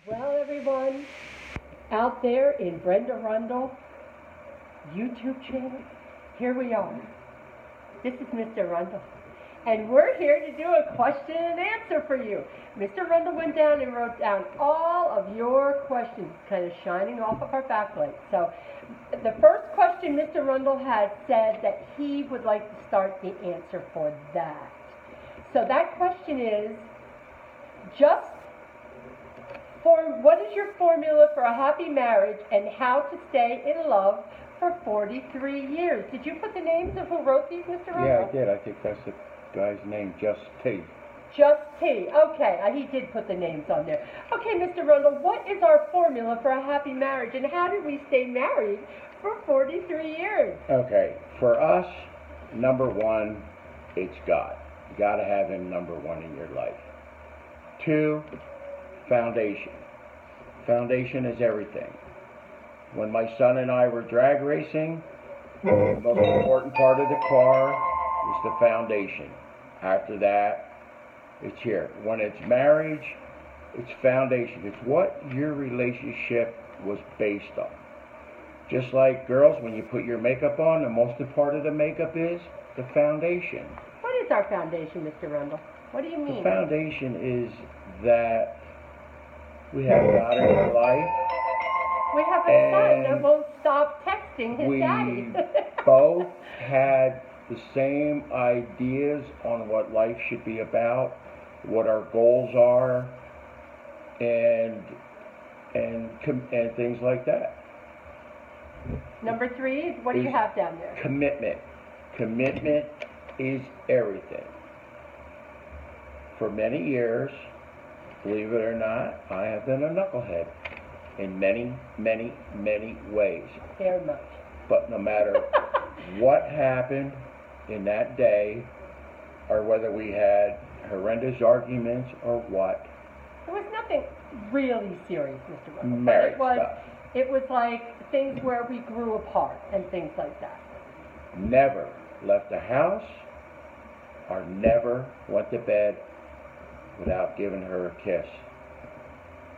Well, everyone, out there in Brenda Rundle YouTube channel, here we are. This is Mr. Rundle, and we're here to do a question and answer for you. Mr. Rundle went down and wrote down all of your questions, kind of shining off of our backlight. So, the first question Mr. Rundle had said that he would like to start the answer for that. So that question is, just what is your formula for a happy marriage and how to stay in love for 43 years? Did you put the names of who wrote these, Mr. Rundle? Yeah, I did. I think that's the guy's name, Just T. Just T. Okay, he did put the names on there. Okay, Mr. Rundle, what is our formula for a happy marriage and how did we stay married for 43 years? Okay, for us, number one, it's God. You got to have Him number one in your life. Two, foundation. Foundation is everything. When my son and I were drag racing, the most important part of the car is the foundation. After that, it's here. When it's marriage, it's foundation. It's what your relationship was based on. Just like girls, when you put your makeup on, the most important part of the makeup is the foundation. What is our foundation, Mr. Rundle? What do you mean? The foundation is that we have God in our life. We have a son that won't stop texting his daddy. We both had the same ideas on what life should be about, what our goals are, and things like that. Number three, what do you have down there? Commitment. Commitment is everything. For many years, believe it or not, I have been a knucklehead in many, many, many ways. Very much. But no matter what happened in that day, or whether we had horrendous arguments or what, there was nothing really serious, Mr. Rundle. Marriage stuff. It was like things where we grew apart and things like that. Never left the house or never went to bed without giving her a kiss.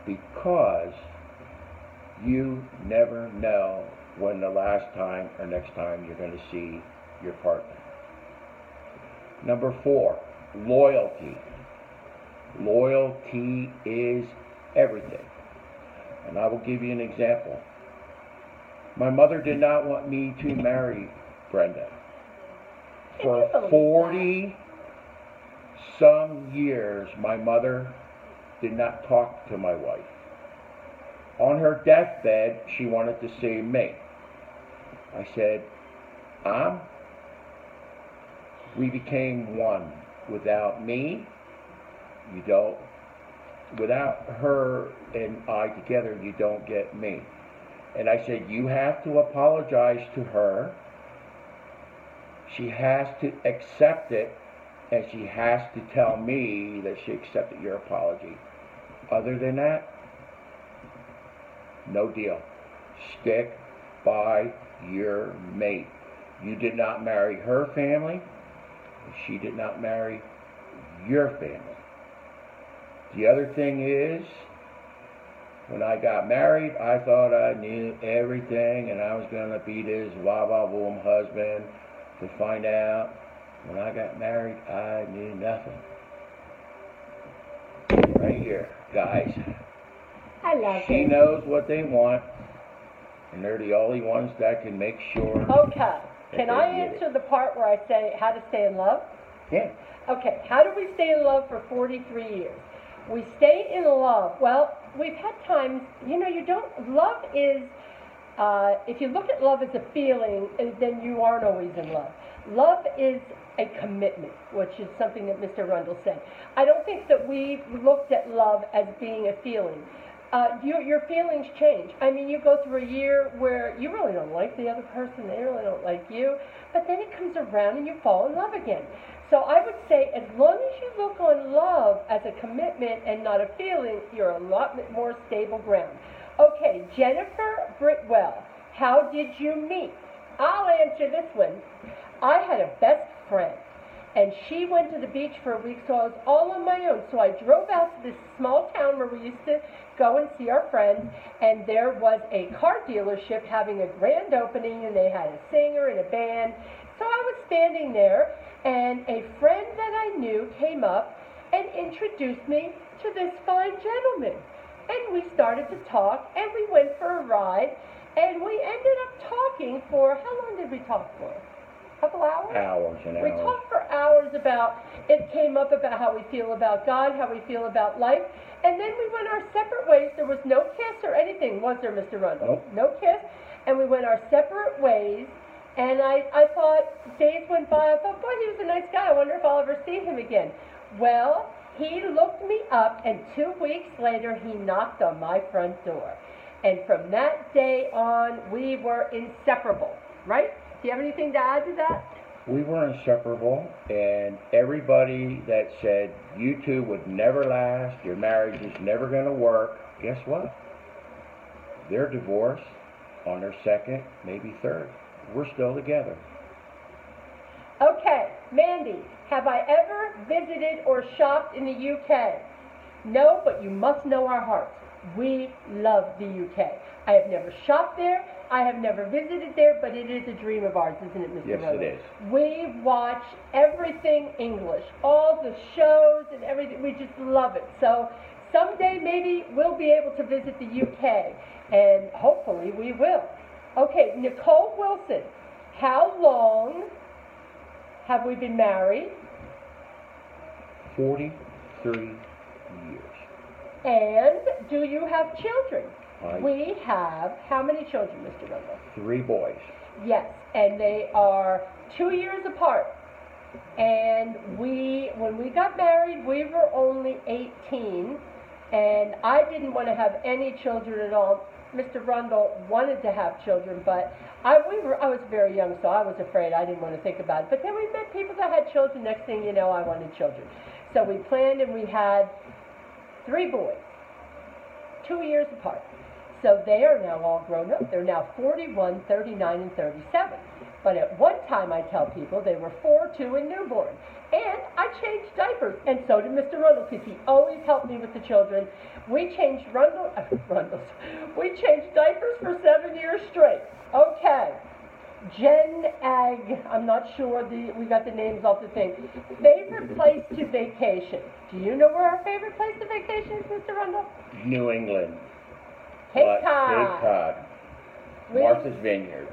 Because you never know when the last time or next time you're going to see your partner. Number four, loyalty. Loyalty is everything. And I will give you an example. My mother did not want me to marry Brenda. For 40 some years, my mother did not talk to my wife. On her deathbed, she wanted to see me. I said, we became one. Without me, you don't. Without her and I together, you don't get me. And I said, you have to apologize to her. She has to accept it, and she has to tell me that she accepted your apology. Other than that, no deal. Stick by your mate. You did not marry her family. She did not marry your family. The other thing is, when I got married, I thought I knew everything and I was going to be this Babyboomer husband. To find out, when I got married, I knew nothing. Right here, guys. I love She it. knows what they want, and they're the only ones that can make sure. Okay. Can I answer the part where I say how to stay in love? Yeah. Okay. How do we stay in love for 43 years? We stay in love. Well, we've had times, love is, if you look at love as a feeling, then you aren't always in love. Love is a commitment, which is something that Mr. Rundle said. I don't think that we've looked at love as being a feeling. Your feelings change. I mean, you go through a year where you really don't like the other person, they really don't like you, but then it comes around and you fall in love again. So I would say as long as you look on love as a commitment and not a feeling, you're a lot more stable ground. Okay, Jennifer Britwell, how did you meet? I'll answer this one. I had a best friend, and she went to the beach for a week, so I was all on my own. So I drove out to this small town where we used to go and see our friends, and there was a car dealership having a grand opening, and they had a singer and a band. So I was standing there, and a friend that I knew came up and introduced me to this fine gentleman. And we started to talk, and we went for a ride, and we ended up talking for, how long did we talk for? A couple hours? Hours and hours. We talked for hours about, it came up about how we feel about God, how we feel about life, and then we went our separate ways. There was no kiss or anything, was there, Mr. Rundle? Nope. No kiss, and we went our separate ways, and I thought, days went by, I thought, boy, he was a nice guy, I wonder if I'll ever see him again. Well, he looked me up, and 2 weeks later, he knocked on my front door. And from that day on, we were inseparable, right? Do you have anything to add to that? We were inseparable, and everybody that said you two would never last, your marriage is never going to work, guess what? They're divorced on their second, maybe third. We're still together. Okay, Mandy, have I ever visited or shopped in the UK? No, but you must know our hearts. We love the UK. I have never shopped there. I have never visited there, but it is a dream of ours, isn't it, Mr. Yes, Rundle? it is. We watch everything English, all the shows and everything. We just love it. So someday maybe we'll be able to visit the UK, and hopefully we will. Okay, Nicole Wilson, how long have we been married? 43 years. And do you have children? I- We have how many children, Mr. Rundle? 3 boys. Yes, and they are 2 years apart. And when we got married, we were only 18, and I didn't want to have any children at all. Mr. Rundle wanted to have children, but I was very young, so I was afraid. I didn't want to think about it. But then we met people that had children. Next thing you know, I wanted children. So we planned, and we had 3 boys, 2 years apart. So they are now all grown up. They're now 41, 39, and 37. But at one time, I tell people, they were 4, 2, and newborn. And I changed diapers, and so did Mr. Rundle, because he always helped me with the children. We changed Rundles. We changed diapers for 7 years straight. Okay. Jen Ag, I'm not sure, we got the names off the thing. Favorite place to vacation. Do you know where our favorite place to vacation is, Mr. Rundle? New England. Cape Cod. Cape Cod. Martha's Vineyard.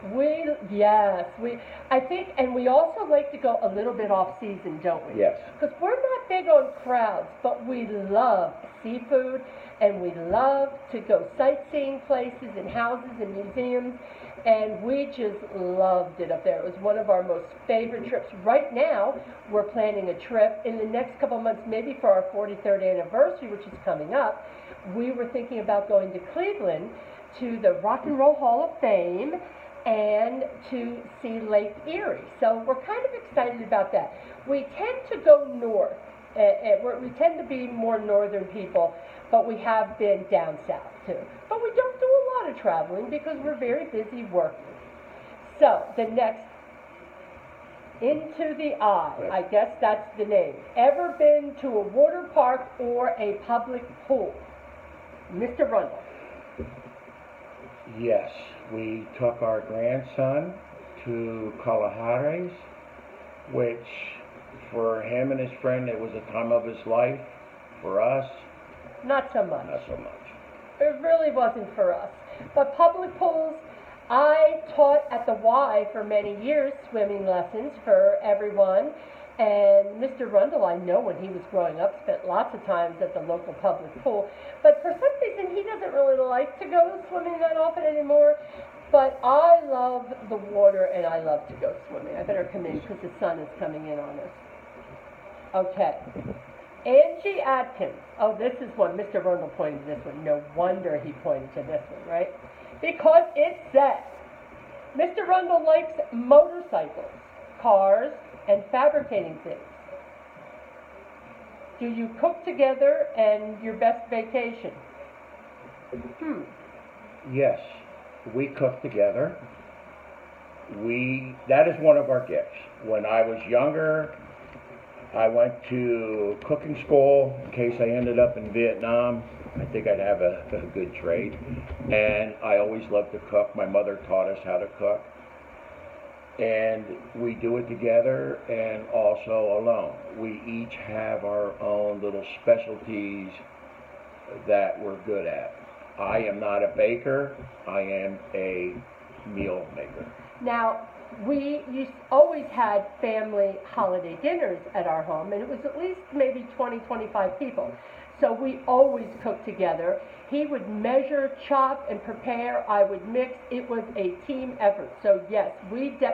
I think, and we also like to go a little bit off season, don't we? Yes. Because we're not big on crowds, but we love seafood, and we love to go sightseeing places and houses and museums, and we just loved it up there. It was one of our most favorite trips. Right now, we're planning a trip in the next couple of months, maybe for our 43rd anniversary, which is coming up. We were thinking about going to Cleveland to the Rock and Roll Hall of Fame and to see Lake Erie. So we're kind of excited about that. We tend to go north. We tend to be more northern people, but we have been down south too. But we don't do a lot of traveling because we're very busy working. So the next, Into the Eye, I guess that's the name. Ever been to a water park or a public pool? Mr. Rundle. Yes, we took our grandson to Kalahari's, which for him and his friend, it was a time of his life. For us, Not so much. not so much. It really wasn't for us. But public pools, I taught at the Y for many years, swimming lessons for everyone. And Mr. Rundle, I know when he was growing up, spent lots of times at the local public pool. But for some reason, he doesn't really like to go swimming that often anymore. But I love the water, and I love to go swimming. I better come in because the sun is coming in on us. Okay. Angie Atkins. Oh, this is one. Mr. Rundle pointed to this one. No wonder he pointed to this one, right? Because it says, Mr. Rundle likes motorcycles, cars, and fabricating things. Do you cook together and your best vacation? Yes, we cook together. That is one of our gifts. When I was younger, I went to cooking school in case I ended up in Vietnam. I think I'd have a good trade. And I always loved to cook. My mother taught us how to cook. And we do it together and also alone. We each have our own little specialties that we're good at. I am not a baker. I am a meal maker. Now, we always had family holiday dinners at our home, and it was at least maybe 20, 25 people. So we always cooked together. He would measure, chop, and prepare. I would mix. It was a team effort. So yes,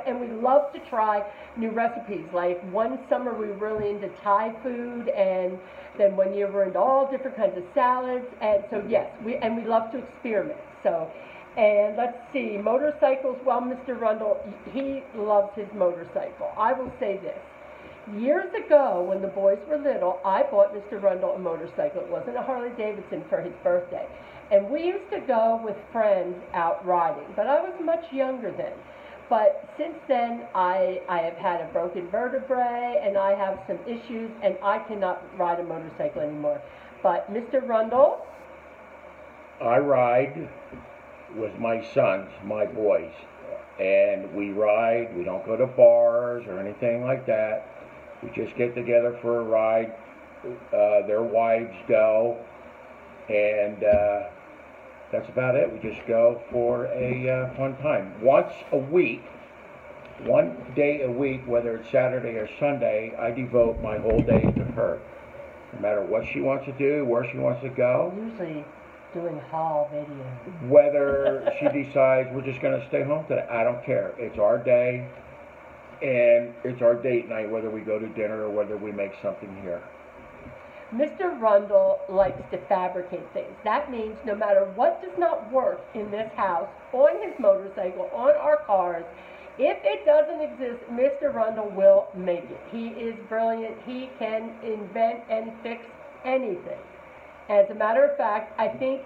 and we love to try new recipes. Like one summer we were really into Thai food, and then one year we're into all different kinds of salads. And so yes, we love to experiment. So. And let's see, motorcycles, well, Mr. Rundle, he loves his motorcycle. I will say this. Years ago, when the boys were little, I bought Mr. Rundle a motorcycle. It wasn't a Harley Davidson for his birthday. And we used to go with friends out riding, but I was much younger then. But since then, I have had a broken vertebrae, and I have some issues, and I cannot ride a motorcycle anymore. But Mr. Rundle? I ride with my sons, my boys, and we ride. We don't go to bars or anything like that. We just get together for a ride. Their wives go, and that's about it. We just go for a fun time. Once a week, one day a week, whether it's Saturday or Sunday, I devote my whole day to her. No matter what she wants to do, where she wants to go. Usually doing haul videos. Whether she decides we're just going to stay home today, I don't care. It's our day, and it's our date night, whether we go to dinner or whether we make something here. Mr. Rundle likes to fabricate things. That means no matter what does not work in this house, on his motorcycle, on our cars, if it doesn't exist, Mr. Rundle will make it. He is brilliant. He can invent and fix anything. As a matter of fact, I think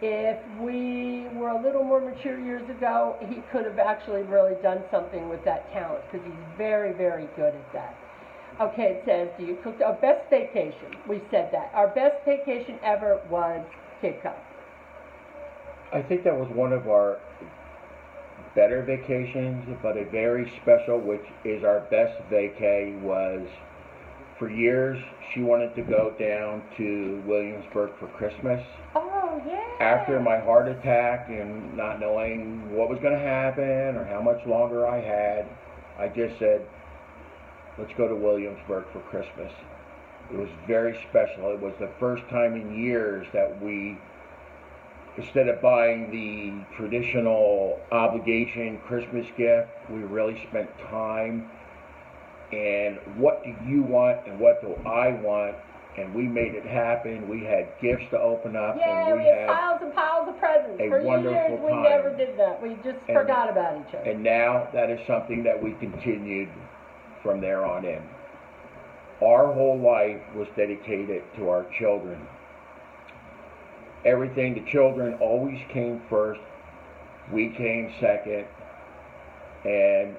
if we were a little more mature years ago, he could have actually really done something with that talent, because he's very, very good at that. Okay, it says, do you cook our best vacation? We said that. Our best vacation ever was Cape Cod. I think that was one of our better vacations, but a very special, which is our best vacay, was for years she wanted to go down to Williamsburg for Christmas. Oh, yeah. After my heart attack and not knowing what was going to happen or how much longer I had, I just said, let's go to Williamsburg for Christmas. It was very special. It was the first time in years that we, instead of buying the traditional obligation Christmas gift, we really spent time. And what do you want and what do I want? And we made it happen. We had gifts to open up. Yeah, and we had piles and piles of presents. A For wonderful years, we time. never did that. We just forgot about each other. And now that is something that we continued from there on in. Our whole life was dedicated to our children. Everything, the children always came first. We came second. And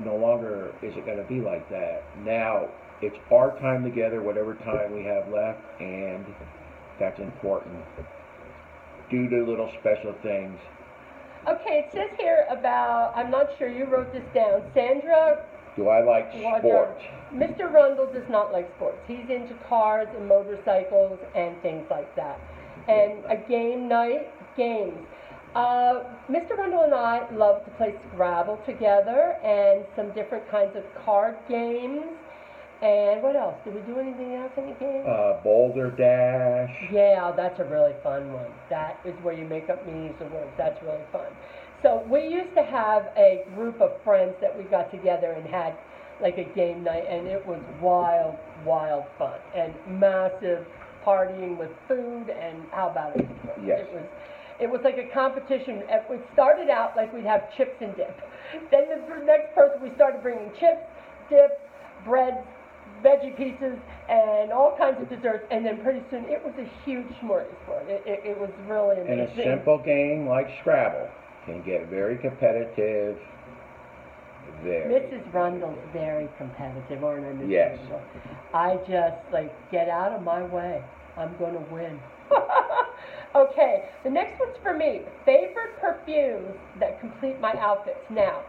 no longer is it going to be like that. Now it's our time together, whatever time we have left, and that's important. Do the little special things. Okay, it says here about, I'm not sure, you wrote this down, Sandra. Do I like sports? Mr. Rundle does not like sports. He's into cars and motorcycles and things like that. And a game night, games. Mr. Rundle and I love to play Scrabble together and some different kinds of card games. And what else? Did we do anything else? Any games? Boulder Dash. Yeah, that's a really fun one. That is where you make up meanings of words. That's really fun. So we used to have a group of friends that we got together and had like a game night, and it was wild, wild fun. And massive partying with food, and how about it? Yes. It was like a competition. We started out like we'd have chips and dip. Then the next person, we started bringing chips, dip, bread, veggie pieces, and all kinds of desserts. And then pretty soon, it was a huge smorgasbord. It was really amazing. And a simple game like Scrabble can get very competitive Very. Mrs. Rundle's very competitive, aren't I, Mrs. Yes. Rundle? I just, like, get out of my way. I'm going to win. Okay, the next one's for me. Favorite perfumes that complete my outfits. Now,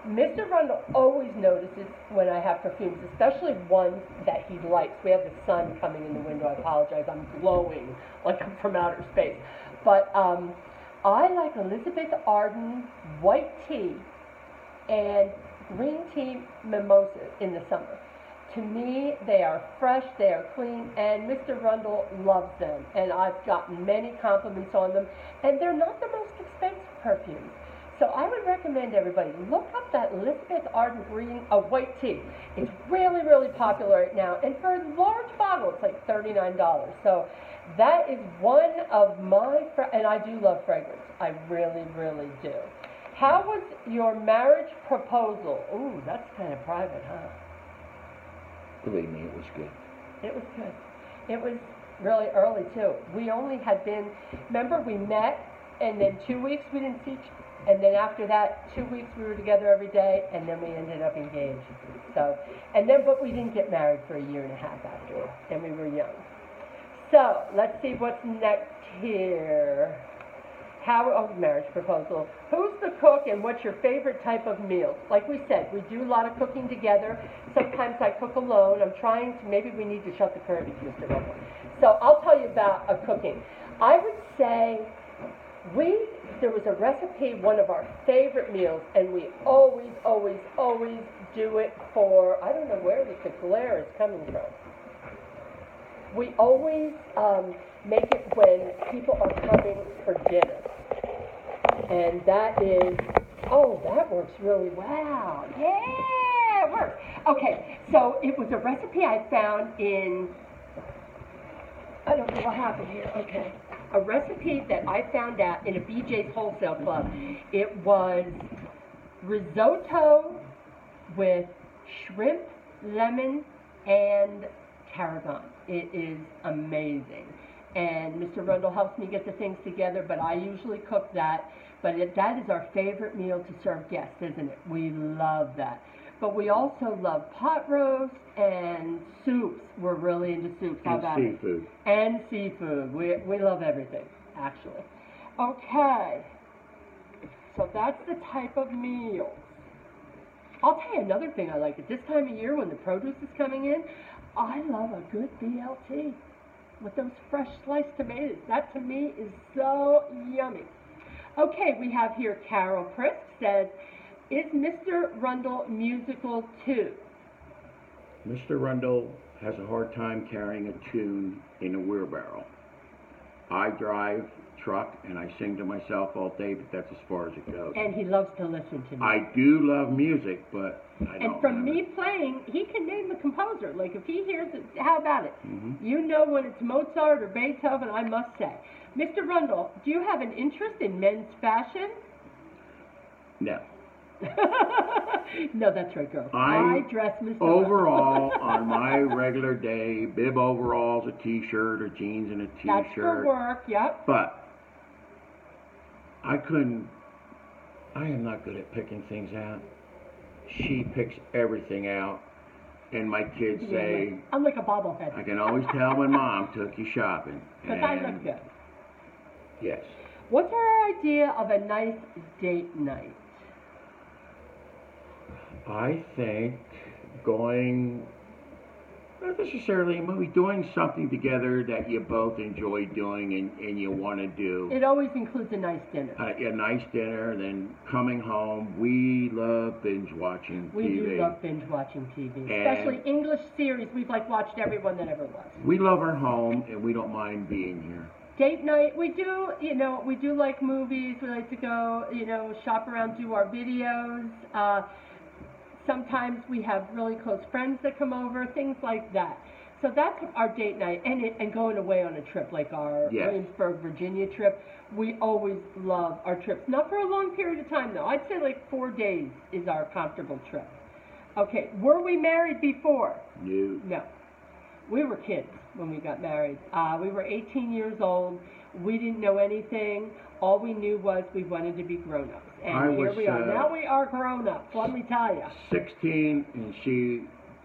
Mr. Rundle always notices when I have perfumes, especially ones that he likes. We have the sun coming in the window. I apologize. I'm glowing like I'm from outer space. But I like Elizabeth Arden white tea and green tea mimosa in the summer. To me, they are fresh, they are clean, and Mr. Rundle loves them. And I've gotten many compliments on them, and they're not the most expensive perfumes. So I would recommend everybody look up that Elizabeth Arden green white tea. It's really, really popular right now, and for a large bottle, it's like $39. So that is one of my, and I do love fragrance. I really, really do. How was your marriage proposal? Ooh, that's kind of private, huh? Believe me, it was good. It was good. It was really early, too. We only had been, remember, we met, and then 2 weeks we didn't see each other. And then after that, 2 weeks we were together every day, and then we ended up engaged. So, and then, but we didn't get married for a year and a half after, and we were young. So, let's see what's next here. Marriage proposal. Who's the cook and what's your favorite type of meal? Like we said, we do a lot of cooking together. Sometimes I cook alone. I'm trying to, maybe we need to shut the curtain, Mr. Rundle. So I'll tell you about a cooking. I would say there was a recipe, one of our favorite meals, and we always, always, always do it for, I don't know where the glare is coming from. We always make it when people are coming for dinner. And that is, oh, that works really well. Yeah, it works. Okay, so it was a recipe I found in, I don't know what happened here. Okay. A recipe that I found out in a BJ's Wholesale Club. It was risotto with shrimp, lemon, and tarragon. It is amazing. And Mr. Rundle helps me get the things together, but I usually cook that. But that is our favorite meal to serve guests, isn't it? We love that. But we also love pot roast and soups. We're really into soups. How about it? Seafood. And seafood. We love everything, actually. Okay. So that's the type of meals. I'll tell you another thing I like. At this time of year when the produce is coming in, I love a good BLT with those fresh sliced tomatoes. That to me is so yummy. Okay, we have here Carol Prisk says, is Mr. Rundle musical too? Mr. Rundle has a hard time carrying a tune in a wheelbarrow. I drive truck and I sing to myself all day, but that's as far as it goes. And he loves to listen to me. I do love music, but I don't. And from me playing, he can name the composer. Like if he hears it, how about it? Mm-hmm. You know when it's Mozart or Beethoven, I must say. Mr. Rundle, do you have an interest in men's fashion? No. No, that's right, girl. I dress Mr. overall, on my regular day, bib overalls, a t-shirt, or jeans and a t-shirt. That's for work, yep. But I am not good at picking things out. She picks everything out. And my kids say, I'm like a bobblehead. I can always tell when Mom took you shopping. Because I look good. Yes. What's our idea of a nice date night? I think going, not necessarily a movie, doing something together that you both enjoy doing and you want to do. It always includes a nice dinner. A nice dinner, then coming home. We love binge watching TV. We do love binge watching TV, especially English series. We've watched every one that ever was. We love our home and we don't mind being here. Date night, we do like movies. We like to go, shop around, do our videos. Sometimes we have really close friends that come over, things like that. So that's our date night, and going away on a trip, like our Williamsburg, Virginia trip. We always love our trips. Not for a long period of time, though. I'd say like 4 days is our comfortable trip. Okay, were we married before? No. No. We were kids when we got married. We were 18 years old. We didn't know anything. All we knew was we wanted to be grown-ups. And here we are. Now we are grown-ups, let me tell you. 16 and she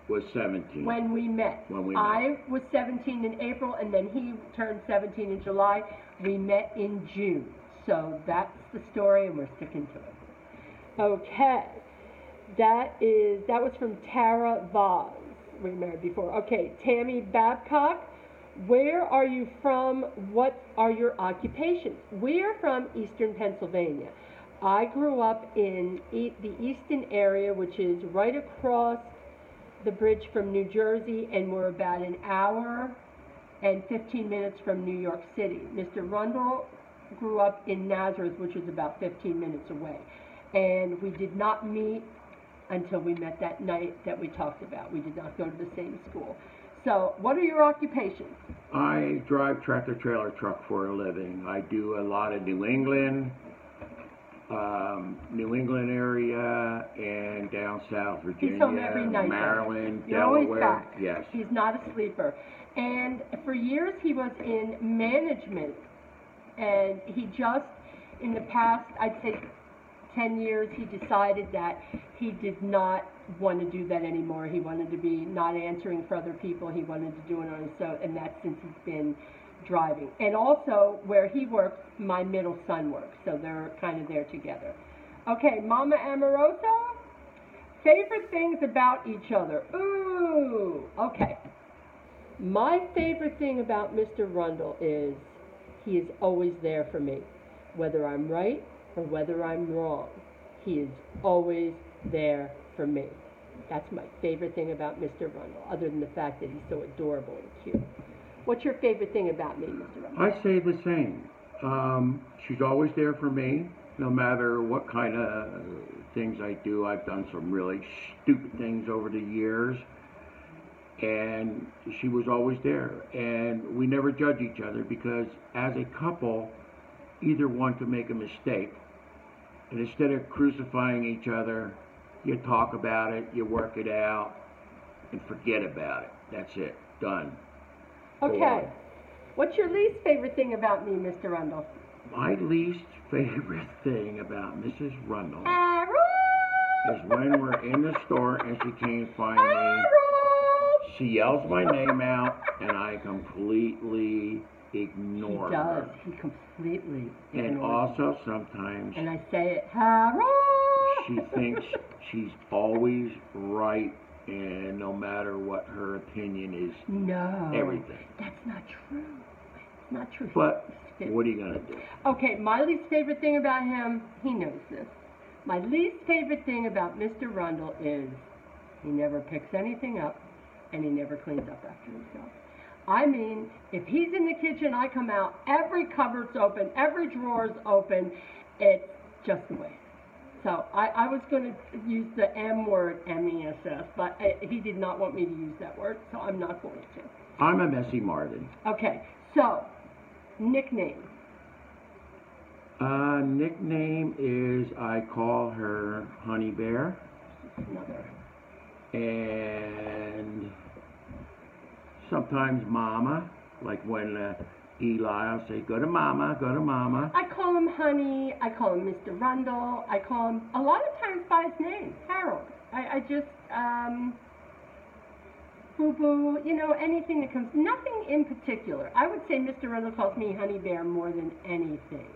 was 17. When we met. I was 17 in April, and then he turned 17 in July. We met in June. So that's the story, and we're sticking to it. Okay. That was from Tara Voss. We married before. Okay, Tammy Babcock. Where are you from? What are your occupations? We are from Eastern Pennsylvania. I grew up in the Easton area, which is right across the bridge from New Jersey, and we're about an hour and 15 minutes from New York City. Mr. Rundle grew up in Nazareth, which is about 15 minutes away. And we did not meet until we met that night that we talked about. We did not go to the same school. So, what are your occupations? I drive tractor-trailer truck for a living. I do a lot of New England area, and down south, Virginia, He's home every night, Maryland, You're Delaware. Always back. Yes. He's not a sleeper. And for years he was in management. And he just, in the past, I'd say 10 years, he decided that he did not want to do that anymore. He wanted to be not answering for other people. He wanted to do it on his own, and that's since he's been driving. And also, where he works, my middle son works, so they're kind of there together. Okay, Mama Amoroso, favorite things about each other. Ooh, okay. My favorite thing about Mr. Rundle is he is always there for me, whether I'm right or whether I'm wrong. He is always there for me. That's my favorite thing about Mr. Rundle, other than the fact that he's so adorable and cute. What's your favorite thing about me, Mr. Rundle? I say the same. She's always there for me, no matter what kind of things I do. I've done some really stupid things over the years, and she was always there. And we never judge each other, because as a couple, either one could make a mistake. And instead of crucifying each other, you talk about it, you work it out, and forget about it. That's it. Done. Okay. What's your least favorite thing about me, Mr. Rundle? My least favorite thing about Mrs. Rundle is when we're in the store and she can't find me. She yells my name out, and I completely ignore her. He completely And ignores also sometimes and I say it, Harold! she thinks she's always right, and no matter what her opinion is, No. everything. That's not true. It's not true. But what are you going to do? Okay, my least favorite thing about him, he knows this. My least favorite thing about Mr. Rundle is he never picks anything up, and he never cleans up after himself. I mean, if he's in the kitchen, I come out, every cupboard's open, every drawer's open. It's just the way it is. So I was going to use the M word, M-E-S-S, but he did not want me to use that word, so I'm not going to. I'm a messy Martin. Okay, so, nickname. Nickname is, I call her Honey Bear. Another. And sometimes Mama, like when Eli, I'll say, go to Mama, go to Mama. I call him Honey, I call him Mr. Rundle, I call him, a lot of times by his name, Harold. I just, Boo-Boo, you know, anything that comes, nothing in particular. I would say Mr. Rundle calls me Honey Bear more than anything.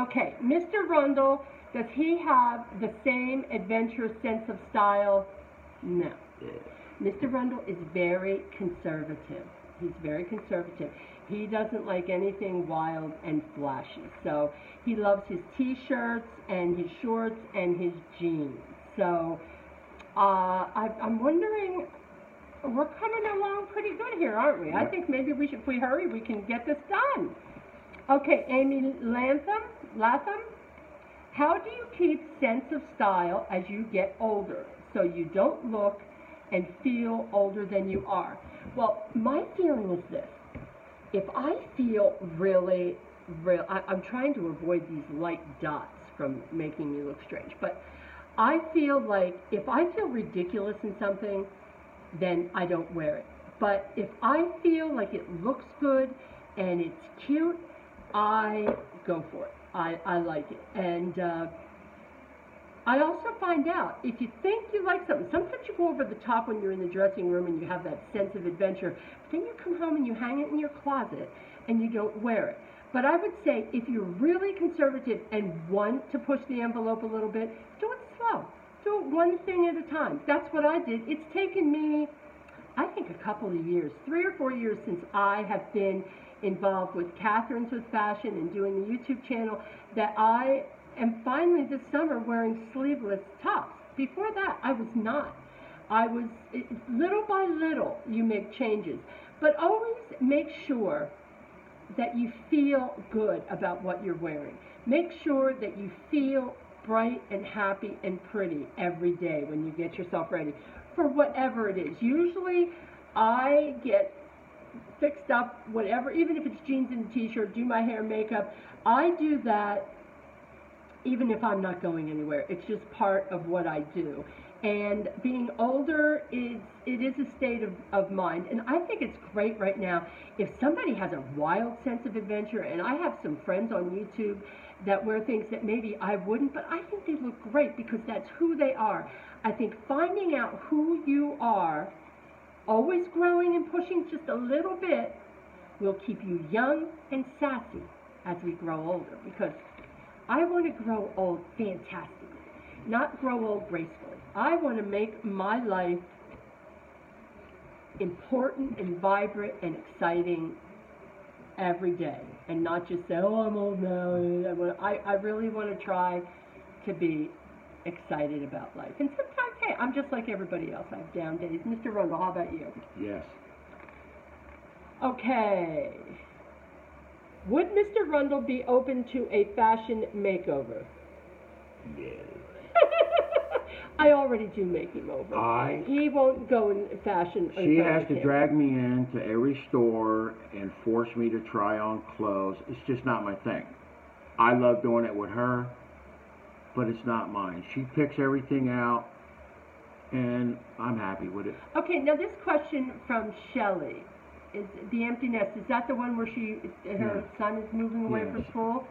Okay, Mr. Rundle, does he have the same adventurous sense of style? No. Mr. Rundle is very conservative. He's very conservative. He doesn't like anything wild and flashy. So he loves his t-shirts and his shorts and his jeans. So I'm wondering, we're coming along pretty good here, aren't we? I think maybe we should, if we hurry, we can get this done. Okay, Amy Latham, how do you keep sense of style as you get older so you don't look and feel older than you are? Well, my feeling is this. If I feel really, I'm trying to avoid these light dots from making me look strange, but I feel like if I feel ridiculous in something, then I don't wear it. But if I feel like it looks good and it's cute, I go for it. I like it. And I also find out, if you think you like something, sometimes you go over the top when you're in the dressing room and you have that sense of adventure, but then you come home and you hang it in your closet and you don't wear it. But I would say, if you're really conservative and want to push the envelope a little bit, do it slow. Do it one thing at a time. That's what I did. It's taken me, I think, a couple of years, 3 or 4 years since I have been involved with Catherine's with Fashion and doing the YouTube channel, that I am finally this summer wearing sleeveless tops. Before that, I was not. I was, little by little, you make changes. But always make sure that you feel good about what you're wearing. Make sure that you feel bright and happy and pretty every day when you get yourself ready for whatever it is. Usually I get fixed up, whatever, even if it's jeans and a t-shirt, do my hair, makeup. I do that even if I'm not going anywhere. It's just part of what I do. And being older, it is a state of mind. And I think it's great right now if somebody has a wild sense of adventure, and I have some friends on YouTube that wear things that maybe I wouldn't, but I think they look great because that's who they are. I think finding out who you are, always growing and pushing just a little bit, will keep you young and sassy as we grow older, because I want to grow old fantastically, not grow old gracefully. I want to make my life important and vibrant and exciting every day, and not just say, oh, I'm old now. I really want to try to be excited about life. And sometimes, hey, I'm just like everybody else. I have down days. Mr. Rundle, how about you? Yes. Okay. Would Mr. Rundle be open to a fashion makeover? Yes. I already do make him over. He won't go in fashion. She has to drag me into every store and force me to try on clothes. It's just not my thing. I love doing it with her, but it's not mine. She picks everything out, and I'm happy with it. Okay, now this question from Shelley. Is the empty nest, is that the one where her son is moving away for school?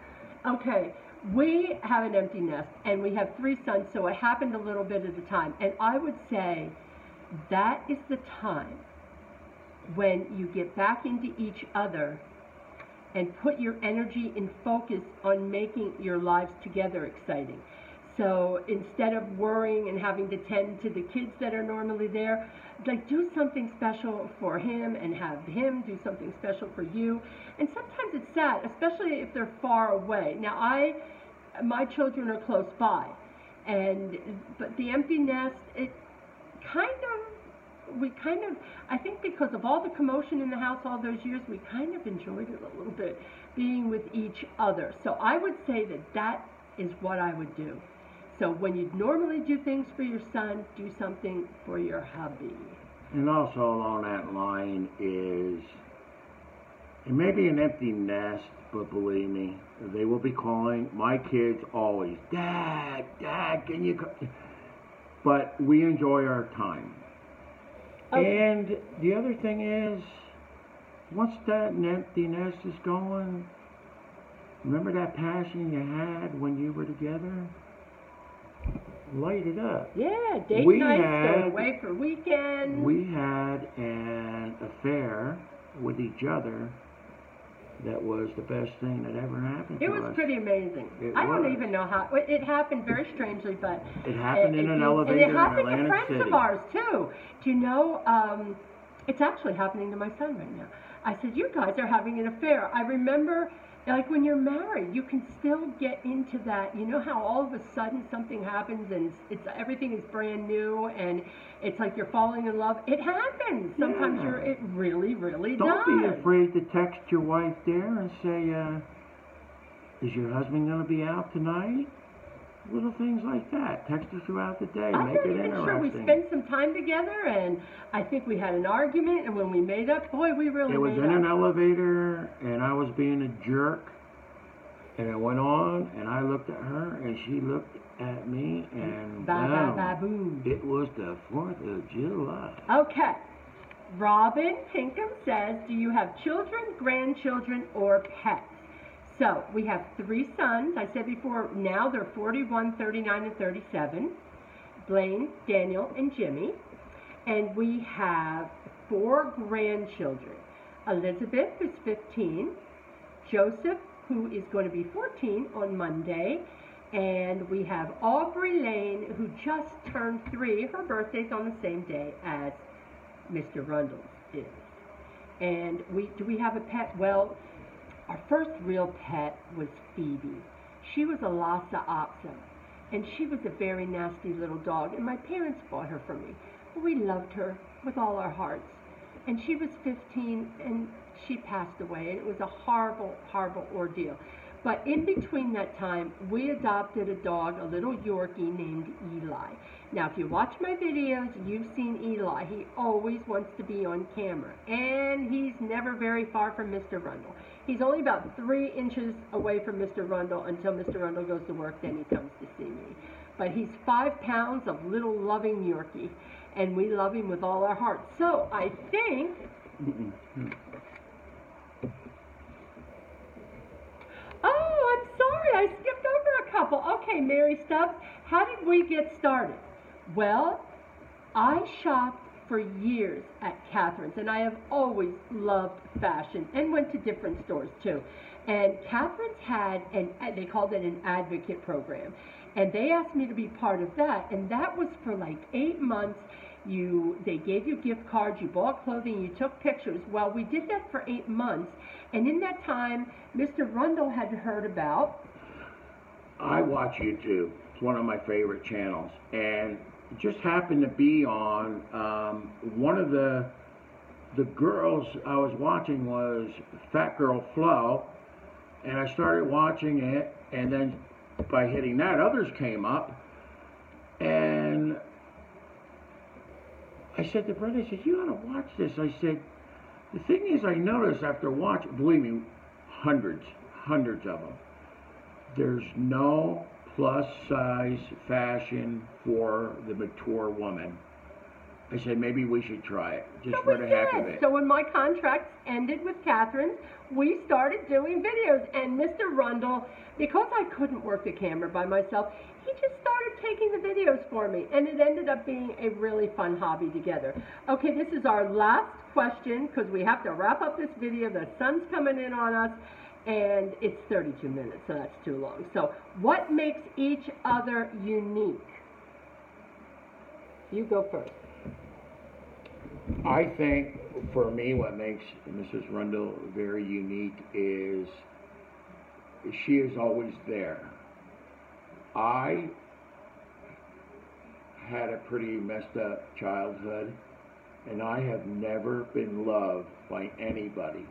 Okay, we have an empty nest, and we have 3 sons, so it happened a little bit at a time. And I would say that is the time when you get back into each other and put your energy and focus on making your lives together exciting. So instead of worrying and having to tend to the kids that are normally there, like, do something special for him and have him do something special for you. And sometimes it's sad, especially if they're far away. Now, my children are close by, but the empty nest, I think because of all the commotion in the house all those years, we kind of enjoyed it a little bit, being with each other. So I would say that is what I would do. So when you normally do things for your son, do something for your hubby. And also along that line is, it may be an empty nest, but believe me, they will be calling my kids always, Dad, can you come? But we enjoy our time. Okay. And the other thing is, once that empty nest is going, remember that passion you had when you were together? Light it up. Yeah, date nights, go away for weekends. We had an affair with each other that was the best thing that ever happened to us. It was pretty amazing. I don't even know how. It happened very strangely, but... It happened in an elevator in Atlantic City. And it happened to friends of ours, too. Do you know, it's actually happening to my son right now. I said, you guys are having an affair. I remember... Like when you're married, you can still get into that. You know how all of a sudden something happens and everything is brand new and it's like you're falling in love. It happens. Sometimes it really, really does. Don't be afraid to text your wife there and say, is your husband going to be out tonight? Little things like that. Text her throughout the day. Make it interesting. Sure. We spent some time together, and I think we had an argument, and when we made up, boy, we really made up. It was in an elevator, and I was being a jerk, and it went on, and I looked at her, and she looked at me, and boom. It was the 4th of July. Okay. Robin Pinkham says, do you have children, grandchildren, or pets? So we have 3 sons. I said before, now they're 41, 39, and 37. Blaine, Daniel, and Jimmy. And we have 4 grandchildren. Elizabeth, who's 15. Joseph, who is going to be 14 on Monday. And we have Aubrey Lane, who just turned 3. Her birthday's on the same day as Mr. Rundle's is. And do we have a pet? Well, our first real pet was Phoebe. She was a Lhasa Apso, and she was a very nasty little dog, and my parents bought her for me. We loved her with all our hearts. And she was 15, and she passed away, and it was a horrible, horrible ordeal. But in between that time, we adopted a dog, a little Yorkie named Eli. Now, if you watch my videos, you've seen Eli. He always wants to be on camera, and he's never very far from Mr. Rundle. He's only about 3 inches away from Mr. Rundle until Mr. Rundle goes to work, then he comes to see me. But he's 5 pounds of little loving Yorkie, and we love him with all our hearts. So I think... Oh, I'm sorry, I skipped over a couple. Okay, Mary Stubbs, how did we get started? Well, I shopped for years at Catherine's, and I have always loved fashion and went to different stores too. And Catherine's had, they called it an advocate program, and they asked me to be part of that, and that was for like 8 months. They gave you gift cards, you bought clothing, you took pictures. Well, we did that for 8 months, and in that time, Mr. Rundle had heard about... I watch YouTube. It's one of my favorite channels, and it just happened to be on one of the girls I was watching was Fat Girl Flo, and I started watching it, and then by hitting that, others came up, and I said to Brenda, I said, you ought to watch this. I said, the thing is, I noticed after watching, believe me, hundreds of them, there's no plus size fashion for the mature woman. I said, maybe we should try it, just for the heck of it. So when my contract ended with Catherine, we started doing videos, and Mr. Rundle, because I couldn't work the camera by myself, he just started taking the videos for me, and it ended up being a really fun hobby together. Okay, this is our last question, because we have to wrap up this video. The sun's coming in on us, and it's 32 minutes, so that's too long. So what makes each other unique? You go first. I think, for me, what makes Mrs. Rundle very unique is she is always there. I had a pretty messed up childhood, and I have never been loved by anybody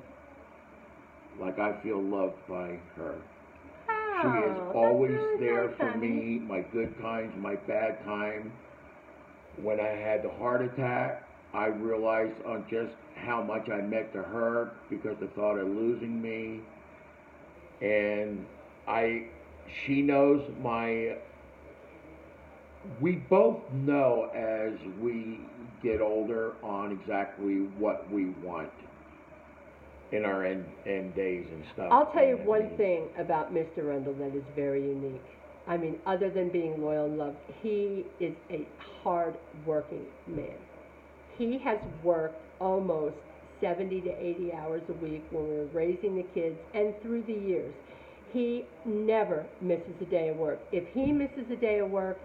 like I feel loved by her. Oh, she is always really there nice, for honey. me, my good times, my bad times. When I had the heart attack, I realized on just how much I meant to her because the thought of losing me. And she knows we both know as we get older on exactly what we want in our end days and stuff. I'll tell you one thing about Mr. Rundle that is very unique. I mean, other than being loyal and loved, he is a hard-working man. He has worked almost 70 to 80 hours a week when we were raising the kids and through the years. He never misses a day of work. If he misses a day of work,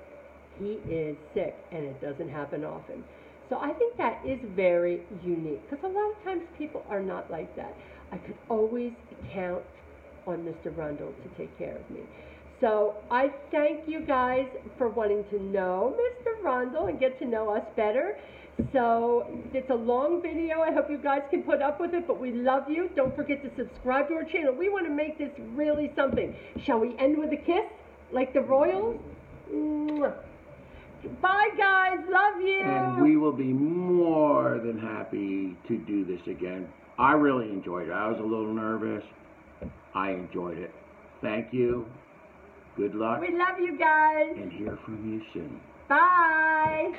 he is sick, and it doesn't happen often. So I think that is very unique, because a lot of times people are not like that. I could always count on Mr. Rundle to take care of me. So I thank you guys for wanting to know Mr. Rundle and get to know us better. So it's a long video. I hope you guys can put up with it, but we love you. Don't forget to subscribe to our channel. We want to make this really something. Shall we end with a kiss like the Royals? Mwah. Bye, guys. Love you. And we will be more than happy to do this again. I really enjoyed it. I was a little nervous. I enjoyed it. Thank you. Good luck. We love you guys. And hear from you soon. Bye.